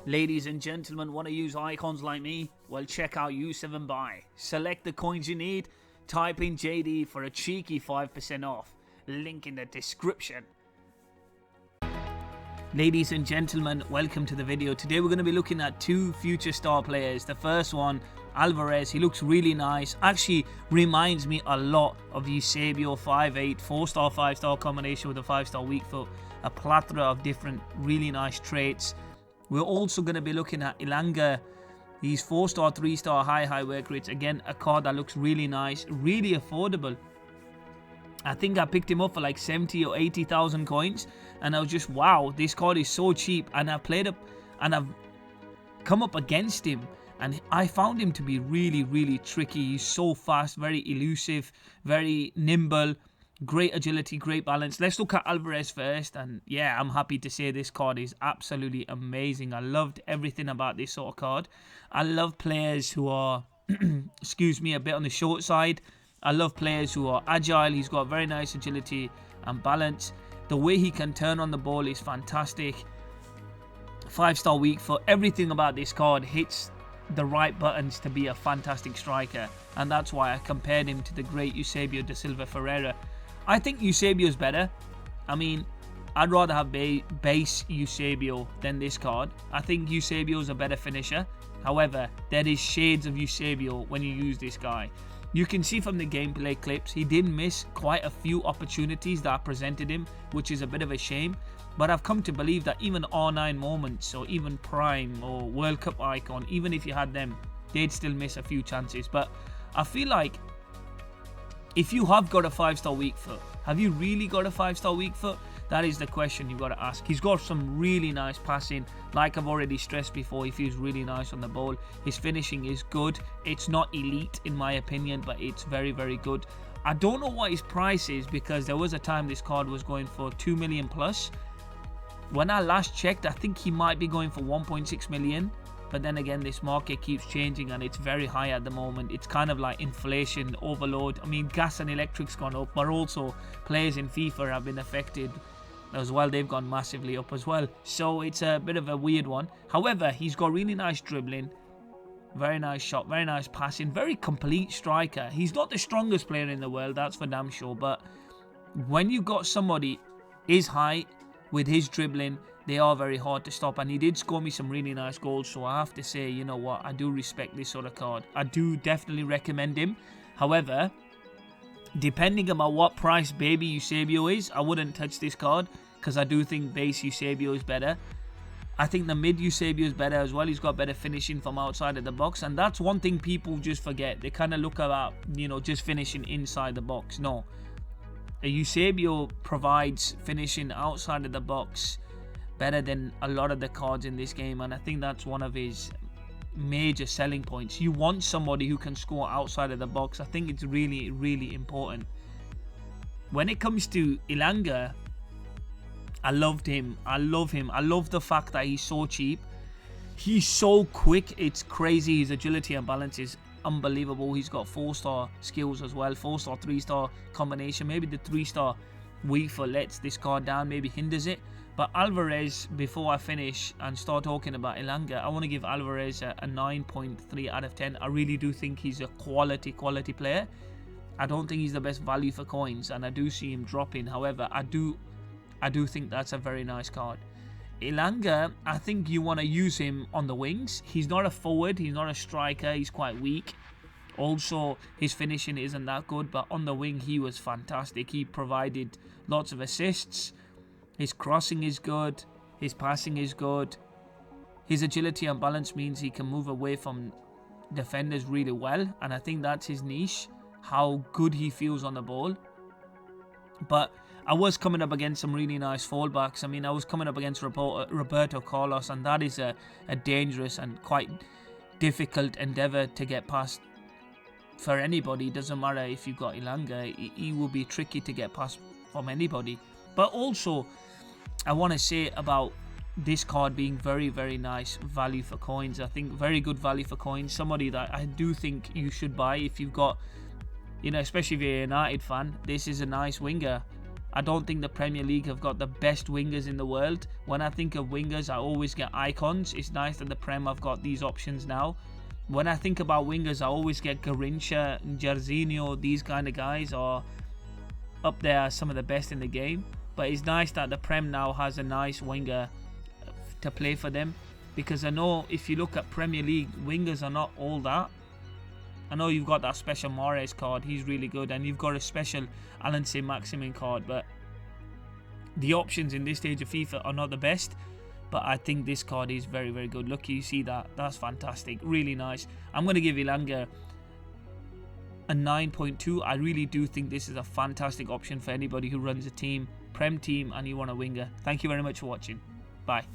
Ladies and gentlemen, want to use icons like me? Well, check out Eusebio and buy. Select the coins you need, type in JD for a cheeky 5% off. Link in the description. Ladies and gentlemen, welcome to the video. Today we're going to be looking at two future star players. The first one, Alvarez. He looks really nice. Actually reminds me a lot of Eusebio, 5'8", 4-star, 5-star combination with a 5-star weak foot. A plethora of different really nice traits. We're also going to be looking at Elanga. He's 4-star, 3-star, high work rates. Again, a card that looks really nice, really affordable. I think I picked him up for like 70 or 80,000 coins. And I was just, wow, this card is so cheap. And I've played up and I've come up against him. And I found him to be really tricky. He's so fast, very elusive, very nimble. Great agility, great balance. Let's look at Alvarez first. And yeah, I'm happy to say this card is absolutely amazing. I loved everything about this sort of card. I love players who are, excuse me, a bit on the short side. I love players who are agile. He's got very nice agility and balance. The way he can turn on the ball is fantastic. 5-star weak foot. Everything about this card hits the right buttons to be a fantastic striker. And that's why I compared him to the great Eusebio da Silva Ferreira. I think Eusebio's better. I mean, I'd rather have base Eusebio than this card. I think Eusebio's a better finisher. However, there is shades of Eusebio when you use this guy. You can see from the gameplay clips, he did miss quite a few opportunities that presented him, which is a bit of a shame. But I've come to believe that even R9 moments or even Prime or World Cup icon, even if you had them, they'd still miss a few chances. But I feel like if you have got a 5-star weak foot, have you really got a 5-star weak foot? That is the question you've got to ask. He's got some really nice passing. Like I've already stressed before, he feels really nice on the ball. His finishing is good. It's not elite in my opinion, but it's very good. I don't know what his price is because there was a time this card was going for 2 million plus. When I last checked, I think he might be going for 1.6 million. But then again, this market keeps changing and it's very high at the moment. It's kind of like inflation overload. I mean, gas and electric's gone up, but also players in FIFA have been affected as well. They've gone massively up as well. So it's a bit of a weird one. However, he's got really nice dribbling, very nice shot, very nice passing, very complete striker. He's not the strongest player in the world, that's for damn sure. But when you got somebody his height with his dribbling, they are very hard to stop, and he did score me some really nice goals. So I have to say, you know what, I do respect this sort of card. I do definitely recommend him. However, depending on what price baby Eusebio is, I wouldn't touch this card because I do think base Eusebio is better. I think the mid Eusebio is better as well. He's got better finishing from outside of the box, and that's one thing people just forget. They kind of look about, you know, just finishing inside the box. No, a Eusebio provides finishing outside of the box better than a lot of the cards in this game, and I think that's one of his major selling points. You want somebody who can score outside of the box. I think it's really important. When it comes to Elanga, I loved him. I love him. I love the fact that he's so cheap. He's so quick. It's crazy. His agility and balance is unbelievable. He's got 4-star skills as well. 4-star, 3-star combination. Maybe the 3-star weak foot lets this card down, maybe hinders it. But Alvarez, before I finish and start talking about Elanga, I want to give Alvarez a 9.3 out of 10. I really do think he's a quality player. I don't think he's the best value for coins, and I do see him dropping. However, I do think that's a very nice card. Elanga, I think you want to use him on the wings. He's not a forward, he's not a striker, he's quite weak. Also, his finishing isn't that good, but on the wing he was fantastic. He provided lots of assists. His crossing is good. His passing is good. His agility and balance means he can move away from defenders really well. And I think that's his niche, how good he feels on the ball. But I was coming up against some really nice fallbacks. I mean, I was coming up against Roberto Carlos, and that is a dangerous and quite difficult endeavour to get past for anybody. It doesn't matter if you've got Elanga. He will be tricky to get past from anybody. But also, I want to say about this card being very nice value for coins. I think very good value for coins. Somebody that I do think you should buy if you've got, you know, especially if you're a United fan. This is a nice winger. I don't think the Premier League have got the best wingers in the world. When I think of wingers, I always get icons. It's nice that the Prem have got these options now. When I think about wingers, I always get Garrincha, Jorginho. These kind of guys are up there as some of the best in the game. But it's nice that the Prem now has a nice winger to play for them. Because I know if you look at Premier League, wingers are not all that. I know you've got that special Mahrez card, he's really good, and you've got a special Alan Saint-Maximin card, but the options in this stage of FIFA are not the best. But I think this card is very, very good. Look, you see that? That's fantastic. Really nice. I'm going to give Elanga a 9.2. I really do think this is a fantastic option for anybody who runs a team, Prem team, and you want a winger. Thank you very much for watching. Bye.